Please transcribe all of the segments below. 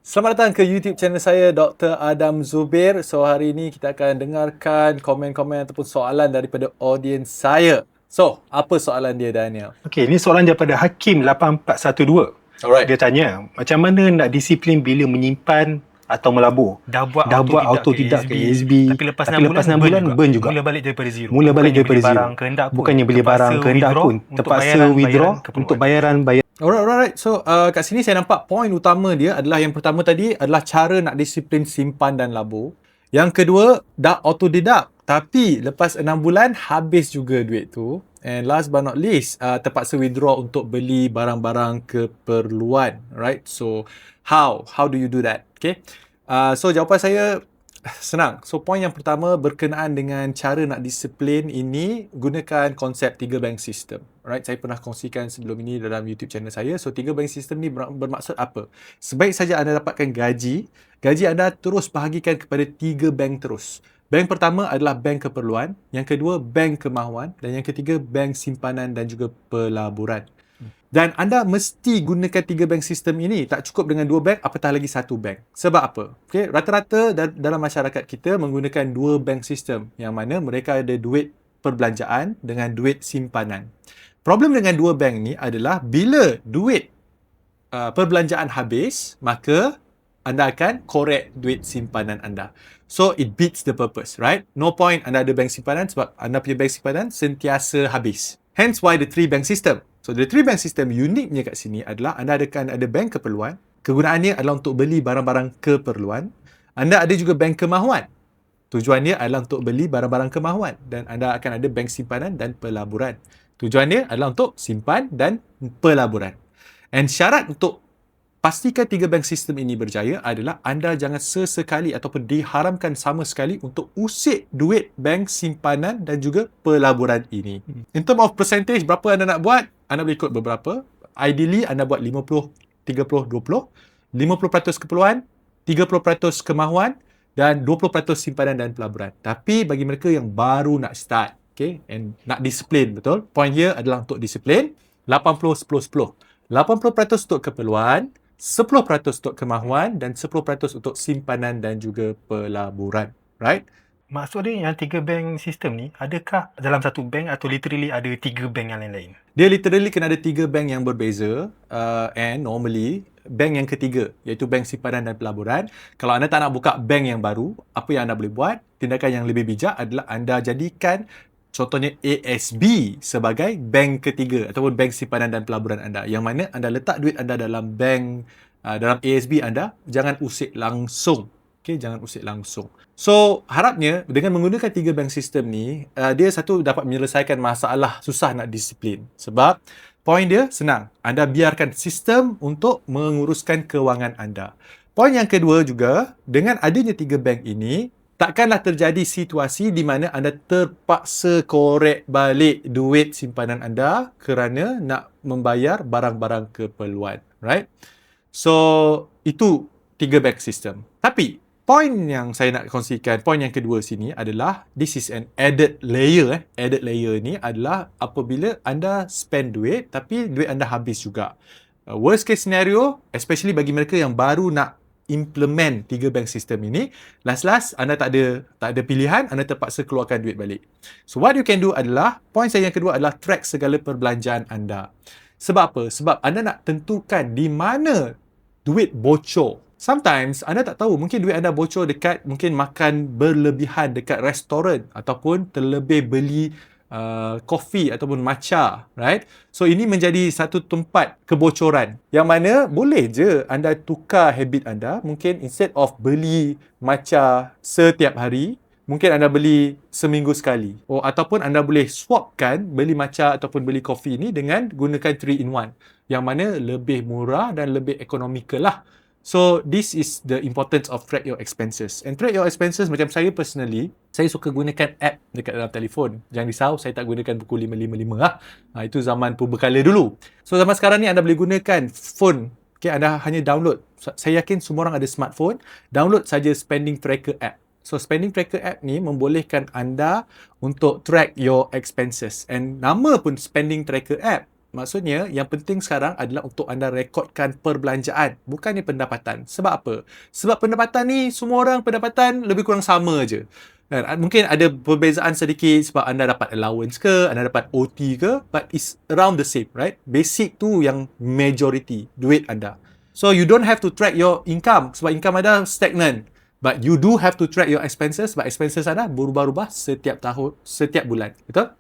Selamat datang ke YouTube channel saya, Dr. Adam Zubir. So, hari ini kita akan dengarkan komen-komen ataupun soalan daripada audiens saya. So, apa soalan dia, Daniel? Okey, ini soalan daripada Hakim 8412. Alright. Dia tanya, macam mana nak disiplin bila menyimpan atau melabur? Dah buat autodidak ke ASB, tapi lepas 6 bulan burn juga. Mula balik daripada zero. Mula balik daripada zero. Barang kehendak pun. Bukannya beli barang kehendak pun. Terpaksa withdraw untuk bayaran. Alright. So, kat sini saya nampak poin utama dia adalah yang pertama tadi adalah cara nak disiplin simpan dan labur. Yang kedua, dah autodidak. Tapi lepas 6 bulan, habis juga duit tu. And last but not least, terpaksa withdraw untuk beli barang-barang keperluan. Right? So, how do you do that? Okay. So, jawapan saya senang. So, poin yang pertama berkenaan dengan cara nak disiplin ini, gunakan konsep 3 bank system. Right? Saya pernah kongsikan sebelum ini dalam YouTube channel saya. So, 3 bank system ni bermaksud apa? Sebaik saja anda dapatkan gaji anda terus bahagikan kepada 3 bank terus. Bank pertama adalah bank keperluan, yang kedua bank kemahuan, dan yang ketiga bank simpanan dan juga pelaburan. Dan anda mesti gunakan 3 bank sistem ini. Tak cukup dengan 2 bank, apatah lagi 1 bank. Sebab apa? Okay, rata-rata dalam masyarakat kita menggunakan 2 bank sistem, yang mana mereka ada duit perbelanjaan dengan duit simpanan. Problem dengan 2 bank ni adalah bila duit perbelanjaan habis, maka anda akan korek duit simpanan anda. So, it beats the purpose, right? No point anda ada bank simpanan sebab anda punya bank simpanan sentiasa habis. Hence why the 3 bank system. So, the 3 bank system uniknya kat sini adalah anda ada bank keperluan. Kegunaannya adalah untuk beli barang-barang keperluan. Anda ada juga bank kemahuan. Tujuannya adalah untuk beli barang-barang kemahuan. Dan anda akan ada bank simpanan dan pelaburan. Tujuannya adalah untuk simpan dan pelaburan. And syarat untuk pastikan 3 bank sistem ini berjaya adalah anda jangan sesekali ataupun diharamkan sama sekali untuk usik duit bank simpanan dan juga pelaburan ini. In term of percentage, berapa anda nak buat? Anda boleh ikut beberapa. Ideally, anda buat 50, 30, 20. 50% keperluan, 30% kemahuan dan 20% simpanan dan pelaburan. Tapi bagi mereka yang baru nak start, okay, and nak disiplin, betul? Point here adalah untuk disiplin. 80, 10, 10. 80% untuk keperluan, 10% untuk kemahuan dan 10% untuk simpanan dan juga pelaburan. Right? Maksud dia yang 3 bank sistem ni, adakah dalam satu bank atau literally ada 3 bank yang lain-lain? Dia literally kena ada 3 bank yang berbeza and normally bank yang ketiga iaitu bank simpanan dan pelaburan. Kalau anda tak nak buka bank yang baru, apa yang anda boleh buat? Tindakan yang lebih bijak adalah anda jadikan contohnya ASB sebagai bank ketiga ataupun bank simpanan dan pelaburan anda. Yang mana anda letak duit anda dalam bank, dalam ASB anda, jangan usik langsung. Okay, jangan usik langsung. So, harapnya dengan menggunakan 3 bank sistem ni, dia satu dapat menyelesaikan masalah susah nak disiplin. Sebab poin dia senang. Anda biarkan sistem untuk menguruskan kewangan anda. Poin yang kedua juga, dengan adanya 3 bank ini, takkanlah terjadi situasi di mana anda terpaksa korek balik duit simpanan anda kerana nak membayar barang-barang keperluan. Right? So, itu 3 bank system. Tapi, poin yang saya nak kongsikan, poin yang kedua sini adalah this is an added layer. Added layer ni adalah apabila anda spend duit tapi duit anda habis juga. Worst case scenario, especially bagi mereka yang baru nak implement 3 bank system ini, last anda tak ada pilihan, anda terpaksa keluarkan duit balik. So what you can do adalah, poin saya yang kedua adalah track segala perbelanjaan anda. Sebab apa? Sebab anda nak tentukan di mana duit bocor. Sometimes anda tak tahu, mungkin duit anda bocor dekat mungkin makan berlebihan dekat restoran ataupun terlebih beli kopi ataupun matcha, right? So ini menjadi satu tempat kebocoran yang mana boleh je anda tukar habit anda. Mungkin instead of beli matcha setiap hari, mungkin anda beli seminggu sekali. Ataupun anda boleh swapkan beli matcha ataupun beli kopi ni dengan gunakan 3-in-1 yang mana lebih murah dan lebih economical lah. So, this is the importance of track your expenses. And track your expenses, macam saya personally, saya suka gunakan app dekat dalam telefon. Jangan risau, saya tak gunakan buku 555 lah. Itu zaman purbakala dulu. So, zaman sekarang ni anda boleh gunakan phone. Okay, anda hanya download. Saya yakin semua orang ada smartphone. Download saja Spending Tracker app. So, Spending Tracker app ni membolehkan anda untuk track your expenses. And nama pun Spending Tracker app. Maksudnya, yang penting sekarang adalah untuk anda rekodkan perbelanjaan, bukannya pendapatan. Sebab apa? Sebab pendapatan ni, semua orang pendapatan lebih kurang sama je. Mungkin ada perbezaan sedikit sebab anda dapat allowance ke, anda dapat OT ke, but it's around the same, right? Basic tu yang majority, duit anda. So, you don't have to track your income sebab income anda stagnant. But you do have to track your expenses sebab expenses anda berubah-ubah setiap tahun, setiap bulan. Betul?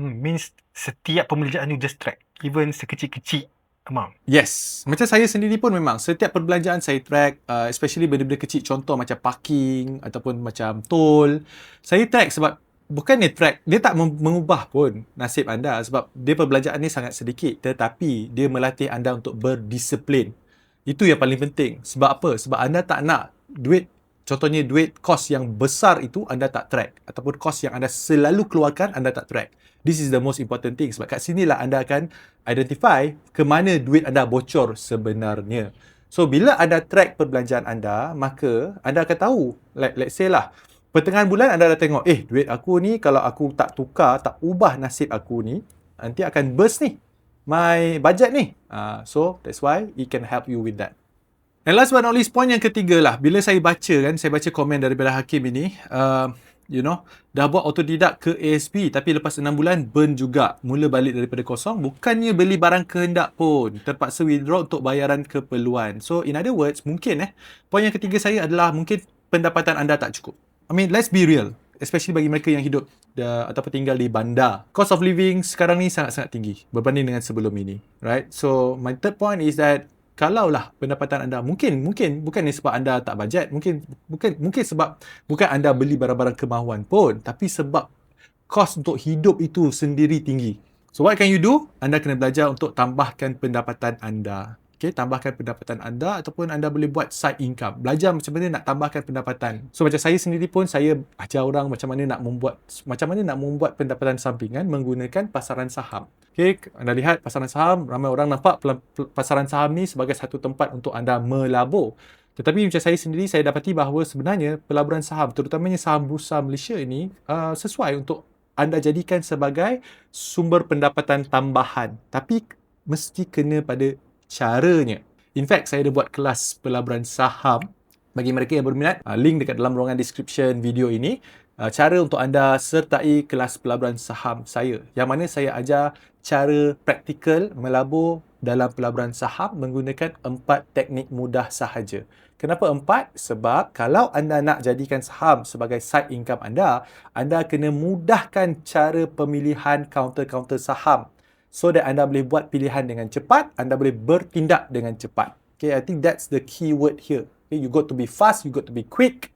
Means setiap pembelanjaan you just track, even sekecil-kecil amount. Yes. Macam saya sendiri pun memang setiap perbelanjaan saya track, especially benda-benda kecil, contoh macam parking ataupun macam tol. Saya track sebab bukannya track, dia tak mengubah pun nasib anda sebab dia perbelanjaan ni sangat sedikit, tetapi dia melatih anda untuk berdisiplin. Itu yang paling penting. Sebab apa? Sebab anda tak nak duit, contohnya duit kos yang besar itu anda tak track, ataupun kos yang anda selalu keluarkan anda tak track. This is the most important thing sebab kat sinilah anda akan identify ke mana duit anda bocor sebenarnya. So bila anda track perbelanjaan anda, maka anda akan tahu, like let's say lah, pertengahan bulan anda dah tengok, duit aku ni kalau aku tak tukar, tak ubah nasib aku ni, nanti akan burst ni my budget ni. So that's why it can help you with that. And last but not least, point yang ketiga lah, bila saya baca komen daripada Hakim ini, dah buat autodidak ke ASP tapi lepas 6 bulan burn juga, mula balik daripada kosong, bukannya beli barang kehendak pun, terpaksa withdraw untuk bayaran keperluan. So in other words, mungkin point yang ketiga saya adalah mungkin pendapatan anda tak cukup. I mean, let's be real, especially bagi mereka yang hidup ataupun tinggal di bandar. Cost of living sekarang ni sangat-sangat tinggi berbanding dengan sebelum ini, right? So my third point is that kalaulah pendapatan anda mungkin bukannya sebab anda tak bajet, mungkin sebab bukan anda beli barang-barang kemahuan pun, tapi sebab kos untuk hidup itu sendiri tinggi. So what can you do? Anda kena belajar untuk tambahkan pendapatan anda. Okay, tambahkan pendapatan anda ataupun anda boleh buat side income. Belajar macam mana nak tambahkan pendapatan. So macam saya sendiri pun, saya ajar orang macam mana nak membuat pendapatan sampingan menggunakan pasaran saham. Okay, anda lihat pasaran saham, ramai orang nampak pasaran saham ni sebagai satu tempat untuk anda melabur. Tetapi macam saya sendiri, saya dapati bahawa sebenarnya pelaburan saham, terutamanya saham Bursa Malaysia ini, sesuai untuk anda jadikan sebagai sumber pendapatan tambahan. Tapi mesti kena pada caranya. In fact, saya ada buat kelas pelaburan saham bagi mereka yang berminat. Link dekat dalam ruangan description video ini. Cara untuk anda sertai kelas pelaburan saham saya, yang mana saya ajar cara praktikal melabur dalam pelaburan saham menggunakan 4 teknik mudah sahaja. Kenapa 4? Sebab kalau anda nak jadikan saham sebagai side income anda kena mudahkan cara pemilihan kaunter-kaunter saham, so that anda boleh buat pilihan dengan cepat, anda boleh bertindak dengan cepat. Okay, I think that's the key word here. Okay, you got to be fast, you got to be quick,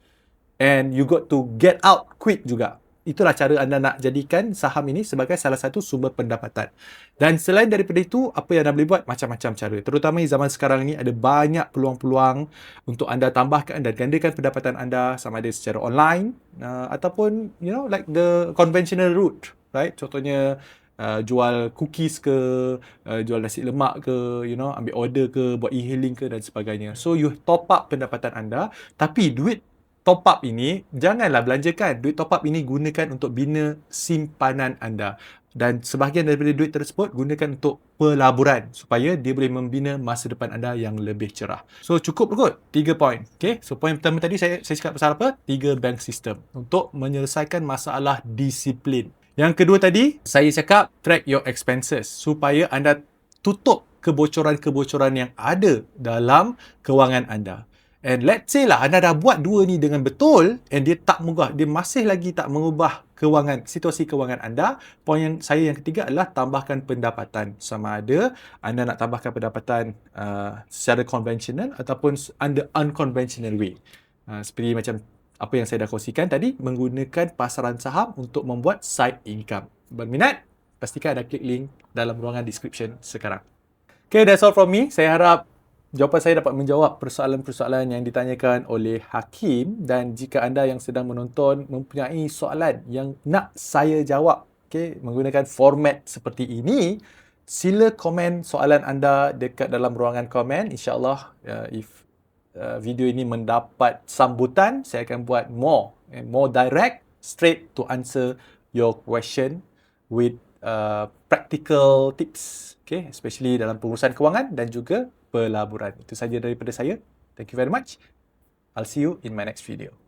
and you got to get out quick juga. Itulah cara anda nak jadikan saham ini sebagai salah satu sumber pendapatan. Dan selain daripada itu, apa yang anda boleh buat? Macam-macam cara. Terutama di zaman sekarang ini, ada banyak peluang-peluang untuk anda tambahkan dan gandakan pendapatan anda, sama ada secara online, ataupun, like the conventional route, right? Contohnya, jual cookies ke, jual nasi lemak ke, ambil order ke, buat e-hailing ke dan sebagainya. So you top up pendapatan anda, tapi duit top up ini janganlah belanjakan. Duit top up ini gunakan untuk bina simpanan anda. Dan sebahagian daripada duit tersebut gunakan untuk pelaburan supaya dia boleh membina masa depan anda yang lebih cerah. So cukup kot 3 poin. Okay, so poin pertama tadi saya cakap pasal apa? 3 bank system untuk menyelesaikan masalah disiplin. Yang kedua tadi, saya cakap track your expenses supaya anda tutup kebocoran-kebocoran yang ada dalam kewangan anda. And let's say lah anda dah buat dua ni dengan betul and dia tak mengubah, dia masih lagi tak mengubah situasi kewangan anda. Poin yang ketiga adalah tambahkan pendapatan. Sama ada anda nak tambahkan pendapatan secara konvensional ataupun under unconventional way. Seperti macam apa yang saya dah kongsikan tadi, menggunakan pasaran saham untuk membuat side income. Berminat? Pastikan anda klik link dalam ruangan description sekarang. Okay, that's all from me. Saya harap jawapan saya dapat menjawab persoalan-persoalan yang ditanyakan oleh Hakim, dan jika anda yang sedang menonton mempunyai soalan yang nak saya jawab, menggunakan format seperti ini, sila komen soalan anda dekat dalam ruangan komen. InsyaAllah, if video ini mendapat sambutan, saya akan buat more direct, straight to answer your question with practical tips, okay, especially dalam pengurusan kewangan dan juga pelaburan. Itu saja daripada saya. Thank you very much. I'll see you in my next video.